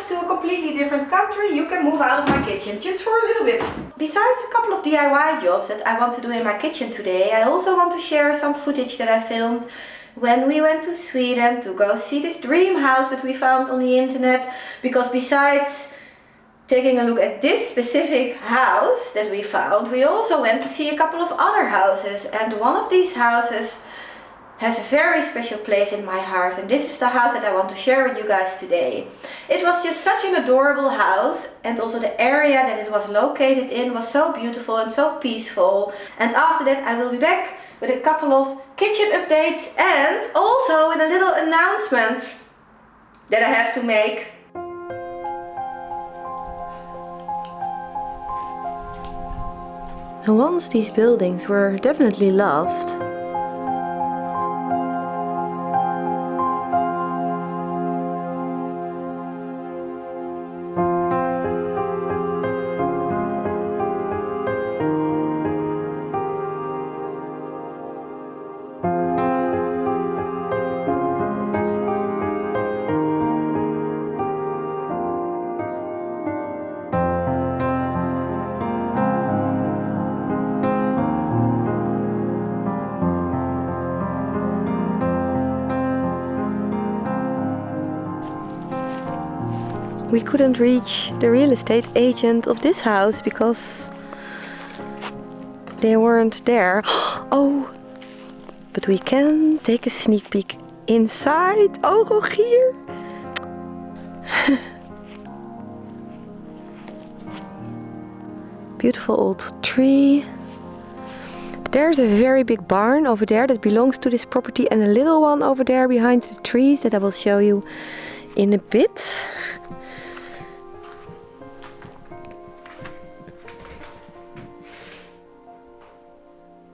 to a completely different country, you can move out of my kitchen just for a little bit. Besides a couple of DIY jobs that I want to do in my kitchen today, I also want to share some footage that I filmed when we went to Sweden to go see this dream house that we found on the internet. Because besides taking a look at this specific house that we found, we also went to see a couple of other houses, and one of these houses has a very special place in my heart, and this is the house that I want to share with you guys today. It was just such an adorable house, and also the area that it was located in was so beautiful and so peaceful. And after that I will be back with a couple of kitchen updates and also with a little announcement that I have to make. Now, once these buildings were definitely loved, we couldn't reach the real estate agent of this house because they weren't there. Oh, but we can take a sneak peek inside. Oh, Rogier! Beautiful old tree. There's a very big barn over there that belongs to this property, and a little one over there behind the trees that I will show you in a bit.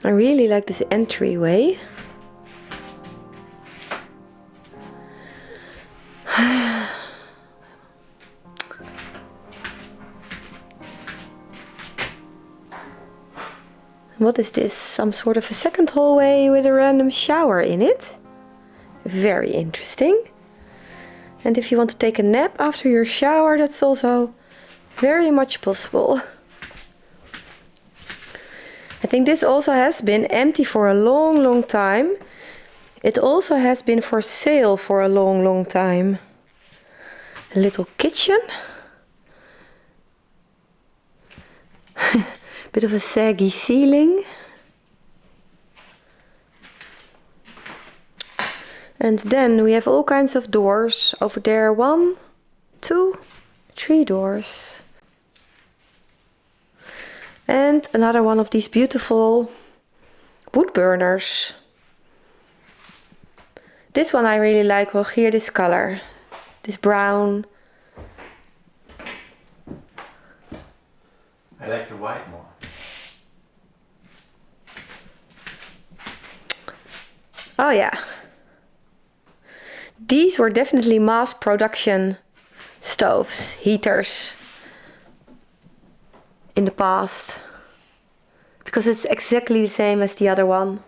I really like this entryway. What is this? Some sort of a second hallway with a random shower in it. Very interesting. And if you want to take a nap after your shower, that's also very much possible. I think this also has been empty for a long time. It also has been for sale for a long time. A little kitchen. Bit of a saggy ceiling. And then we have all kinds of doors. Over there, 1, 2, 3 doors. And another one of these beautiful wood burners. This one I really like, Rogier, this color. This brown. I like the white more. Oh yeah. These were definitely mass production stoves, heaters in the past, because it's exactly the same as the other one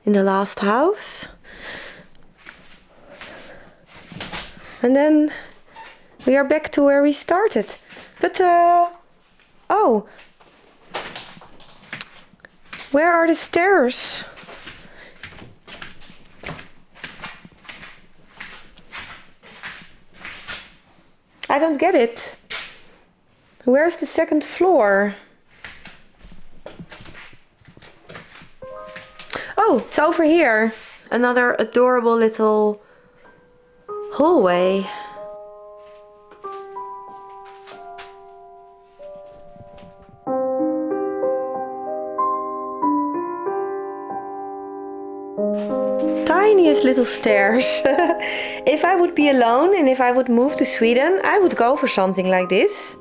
in the last house. And then we are back to where we started. But oh, where are the stairs? I don't get it. Where's the second floor? Oh, it's over here. Another adorable little hallway. Tiniest little stairs. If I would be alone and if I would move to Sweden, I would go for something like this.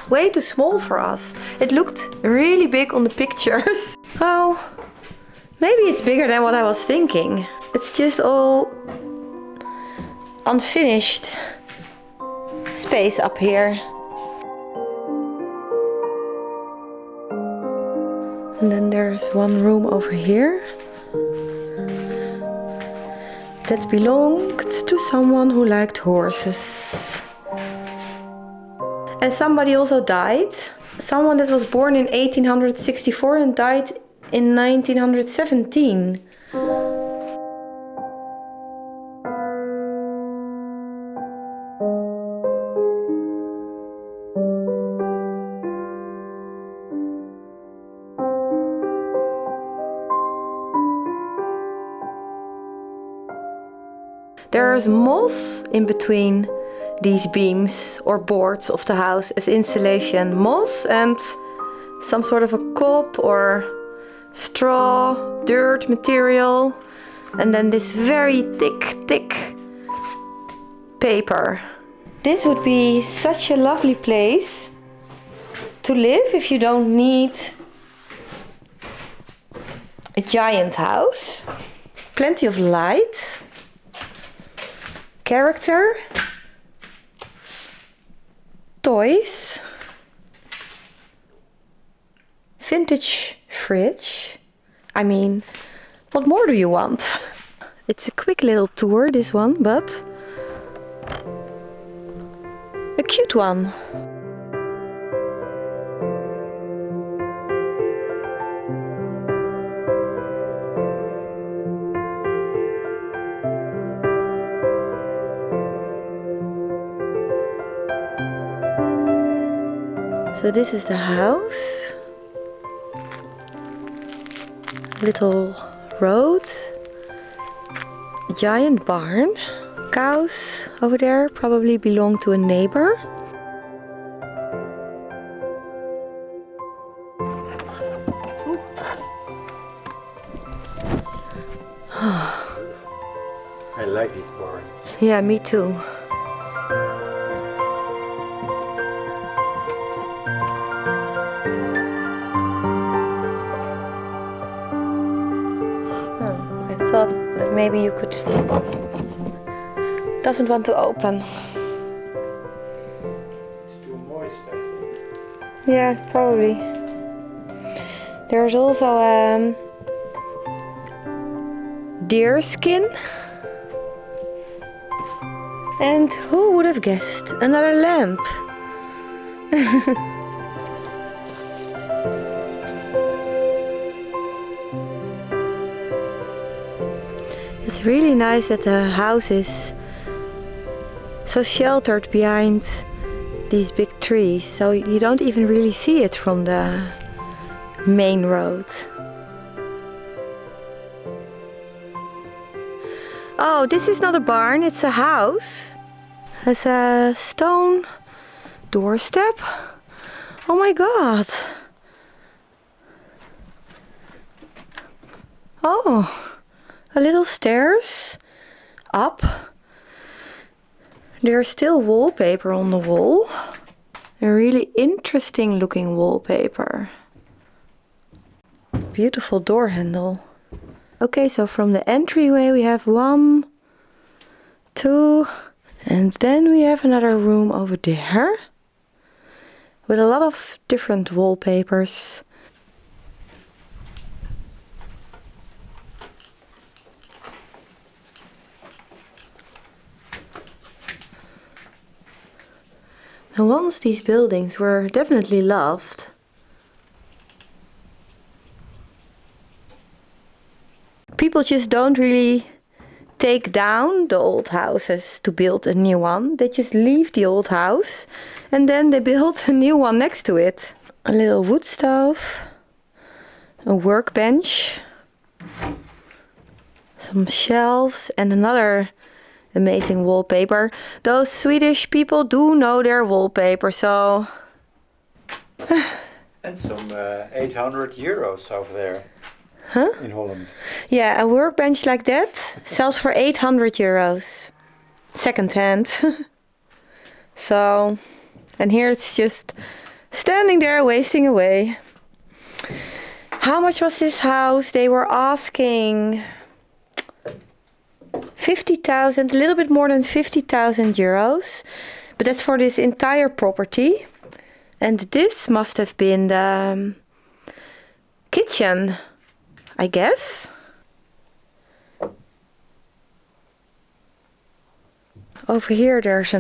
Way too small for us. It looked really big on the pictures. Well, maybe it's bigger than what I was thinking. It's just all unfinished space up here. And then there's one room over here. that belonged to someone who liked horses. And somebody also died. Someone that was born in 1864 and died in 1917. There's moss in between these beams or boards of the house as insulation. Moss and some sort of a cob or straw, dirt material. And then this very thick paper. This would be such a lovely place to live if you don't need a giant house. Plenty of light. Character, toys, vintage fridge. I mean, what more do you want? It's a quick little tour, this one, but a cute one. So this is the house, little road, giant barn, cows over there probably belong to a neighbor. I like these barns. Yeah, me too. Thought that maybe you could. Doesn't want to open. It's too moist, I think. Yeah, probably. There's also deer skin. And who would have guessed? Another lamp. It's really nice that the house is so sheltered behind these big trees, so you don't even really see it from the main road. Oh, this is not a barn, it's a house. There's a stone doorstep. Oh my god. Oh. A little stairs up. There's still wallpaper on the wall. A really interesting looking wallpaper. Beautiful door handle. Okay, so from the entryway we have 1, 2, and then we have another room over there with a lot of different wallpapers. Now, once these buildings were definitely loved. People just don't really take down the old houses to build a new one. They just leave the old house and then they build a new one next to it. A little wood stove, a workbench, some shelves and another amazing wallpaper. Those Swedish people do know their wallpaper, so... And some 800 euros over there. Huh? In Holland. Yeah, a workbench like that sells for 800 euros. Second hand. So, and here it's just standing there wasting away. How much was this house? They were asking 50,000, a little bit more than 50,000 euros. But that's for this entire property. And this must have been the kitchen, I guess. Over here there's a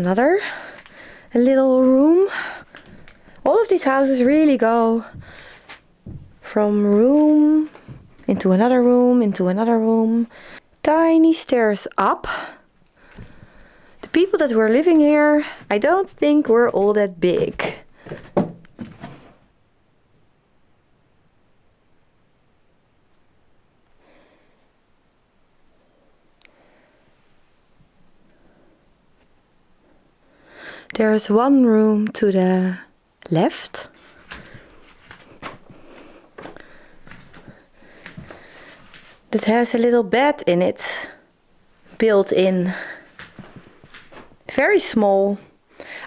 little room. All of these houses really go from room into another room, into another room. Tiny stairs up. The people that were living here, I don't think were all that big. There's one room to the left. That has a little bed in it, built in. Very small.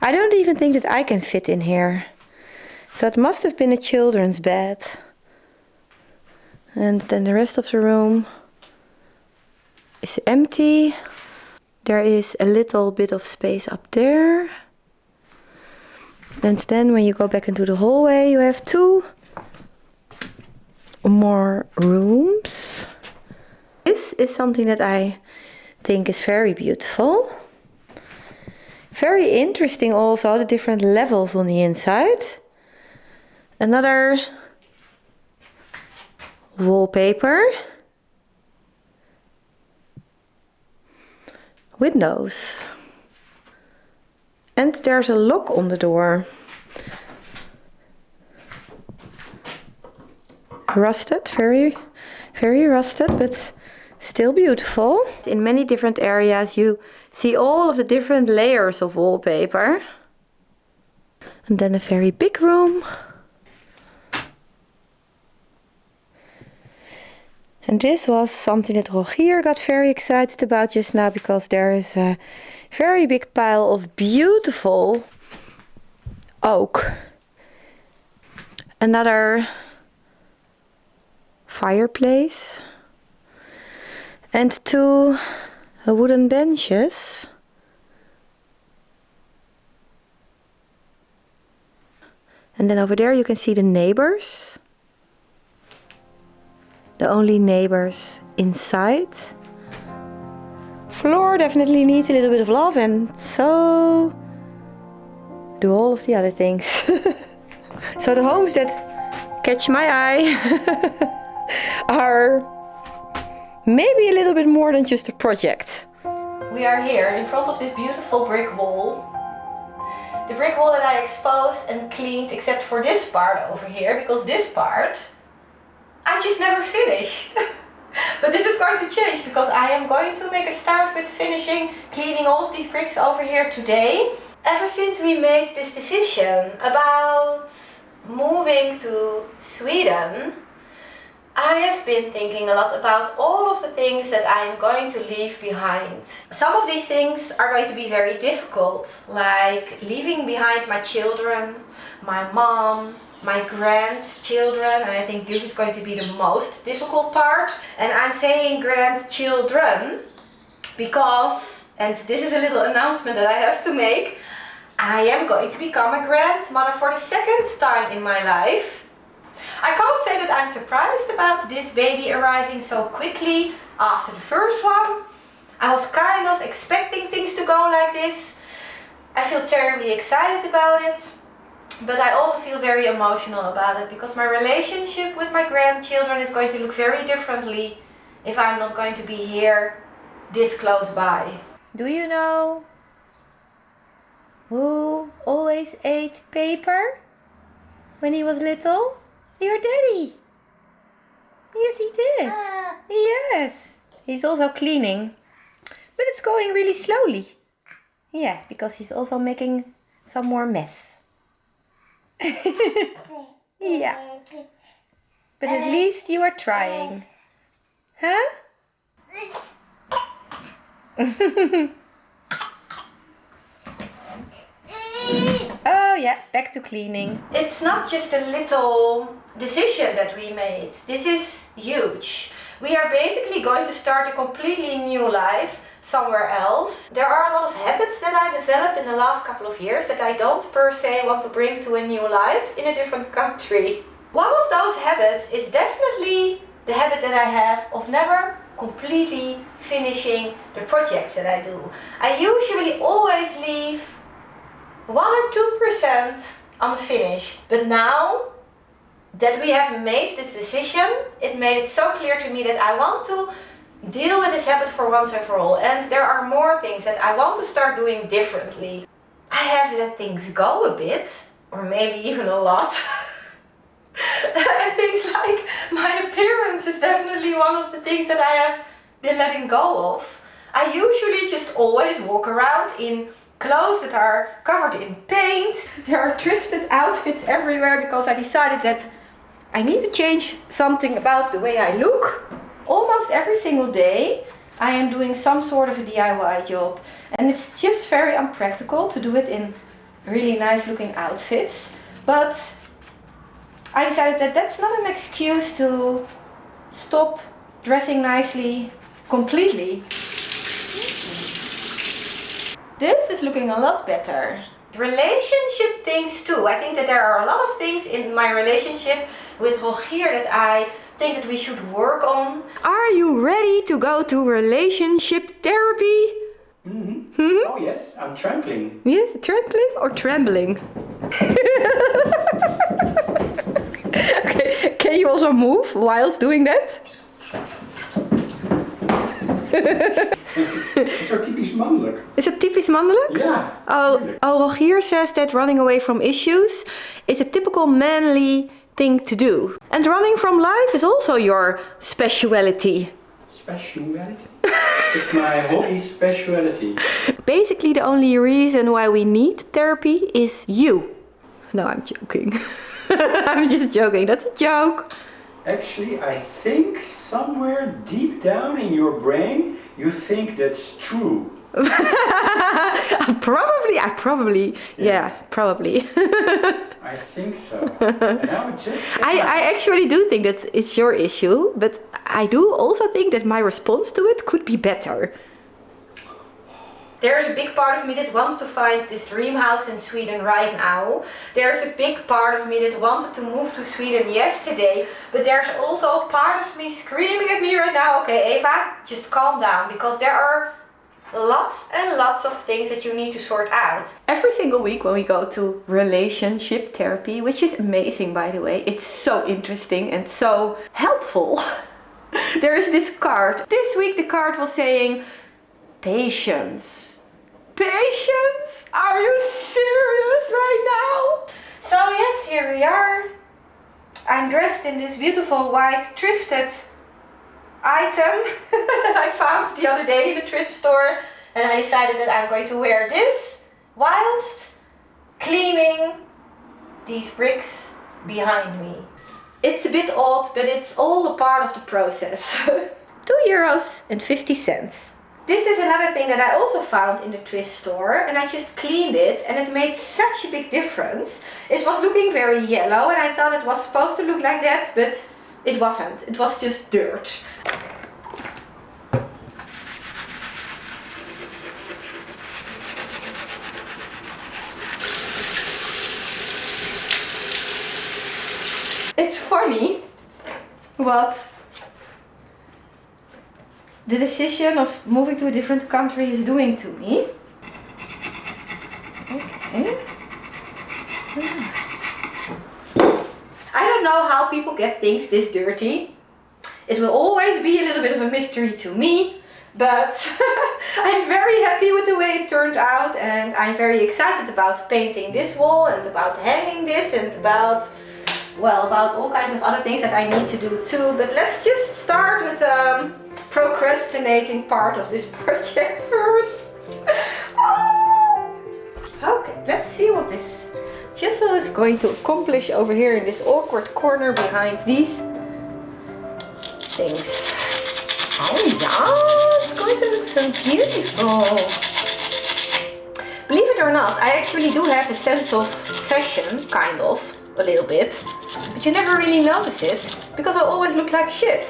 I don't even think that I can fit in here. So it must have been a children's bed. And then the rest of the room is empty. There is a little bit of space up there. And then when you go back into the hallway, you have 2 more rooms. This is something that I think is very beautiful. Very interesting also, the different levels on the inside. Another wallpaper. Windows. And there's a lock on the door. Rusted, very rusted, but still beautiful. In many different areas you see all of the different layers of wallpaper. And then a very big room. And this was something that Rogier got very excited about just now, because there is a very big pile of beautiful oak. Another fireplace. And 2 wooden benches. And then over there you can see the neighbors. The only neighbors inside. Floor definitely needs a little bit of love, and so do all of the other things. So the homes that catch my eye are maybe a little bit more than just a project. We are here in front of this beautiful brick wall. The brick wall that I exposed and cleaned, except for this part over here, because this part I just never finished. But this is going to change, because I am going to make a start with finishing cleaning all of these bricks over here today. Ever since we made this decision about moving to Sweden, I have been thinking a lot about all of the things that I am going to leave behind. Some of these things are going to be very difficult, like leaving behind my children, my mom, my grandchildren, and I think this is going to be the most difficult part. And I'm saying grandchildren because, and this is a little announcement that I have to make, I am going to become a grandmother for the 2nd time in my life. I can't say that I'm surprised about this baby arriving so quickly after the first one. I was kind of expecting things to go like this. I feel terribly excited about it, but I also feel very emotional about it, because my relationship with my grandchildren is going to look very differently if I'm not going to be here this close by. Do you know who always ate paper when he was little? Your daddy. Yes, he did. Yes. He's also cleaning, but it's going really slowly. Yeah, because he's also making some more mess. Yeah. But at least you are trying. Huh? Oh yeah, back to cleaning. It's not just a little decision that we made. This is huge. We are basically going to start a completely new life somewhere else. There are a lot of habits that I developed in the last couple of years that I don't per se want to bring to a new life in a different country. One of those habits is definitely the habit that I have of never completely finishing the projects that I do. I usually always leave 1 or 2% unfinished, but now that we have made this decision, it made it so clear to me that I want to deal with this habit for once and for all, and there are more things that I want to start doing differently. I have let things go a bit, or maybe even a lot. And things like my appearance is definitely one of the things that I have been letting go of. I usually just always walk around in clothes that are covered in paint. There are thrifted outfits everywhere because I decided that I need to change something about the way I look. Almost every single day I am doing some sort of a DIY job, and it's just very unpractical to do it in really nice looking outfits. But I decided that that's not an excuse to stop dressing nicely completely. This is looking a lot better. Relationship things too. I think that there are a lot of things in my relationship with Rogier that I think that we should work on. Are you ready to go to relationship therapy? Oh yes, I'm trampling. Yes, trampling or trembling? Okay, can you also move whilst doing that? Is dat typisch mannelijk? Is het typisch mannelijk? Ja. Oh, Rogier says that running away from issues is a typical manly thing to do. And running from life is also your speciality. Speciality? It's my hobby speciality. Basically, the only reason why we need therapy is you. No, I'm joking. I'm just joking. That's a joke. Actually, I think somewhere deep down in your brain, you think that's true. Probably. I think so. And I would just I actually do think that it's your issue, but I do also think that my response to it could be better. There's a big part of me that wants to find this dream house in Sweden right now. There's a big part of me that wanted to move to Sweden yesterday, but there's also a part of me screaming at me right now, okay Eva, just calm down, because there are lots and lots of things that you need to sort out. Every single week when we go to relationship therapy, which is amazing by the way, it's so interesting and so helpful. There is this card. This week the card was saying, patience. Patience? Are you serious right now? So yes, here we are. I'm dressed in this beautiful white thrifted item that I found the other day in a thrift store, and I decided that I'm going to wear this whilst cleaning these bricks behind me. It's a bit odd, but it's all a part of the process. €2.50. This is another thing that I also found in the thrift store, and I just cleaned it and it made such a big difference. It was looking very yellow and I thought it was supposed to look like that, but it wasn't. It was just dirt. It's funny what the decision of moving to a different country is doing to me. Okay. I don't know how people get things this dirty. It will always be a little bit of a mystery to me, but I'm very happy with the way it turned out, and I'm very excited about painting this wall and about hanging this and about all kinds of other things that I need to do too. But let's just start with procrastinating part of this project first. Oh. Okay, let's see what this chisel is going to accomplish over here in this awkward corner behind these things. Oh yeah, it's going to look so beautiful. Believe it or not, I actually do have a sense of fashion, kind of, a little bit. But you never really notice it, because I always look like shit.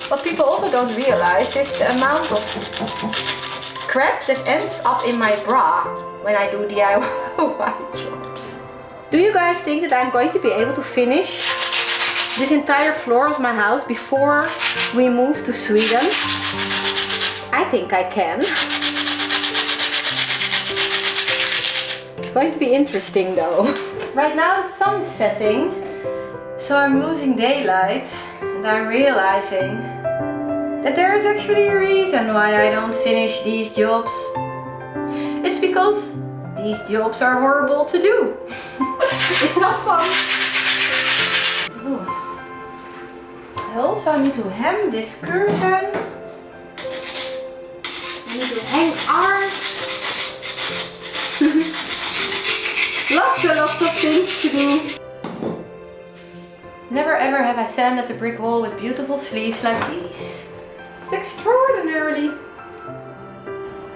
What people also don't realize is the amount of crap that ends up in my bra when I do DIY jobs. Do you guys think that I'm going to be able to finish this entire floor of my house before we move to Sweden? I think I can. It's going to be interesting though. Right now the sun is setting, so I'm losing daylight and I'm realizing that there is actually a reason why I don't finish these jobs. It's because these jobs are horrible to do. It's not fun. I also need to hem this curtain. I need to hang art. Lots and lots of things to do. Never ever have I sanded a brick wall with beautiful sleeves like these. It's extraordinarily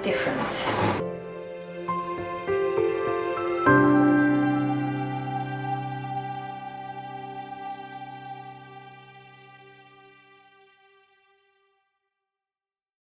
different.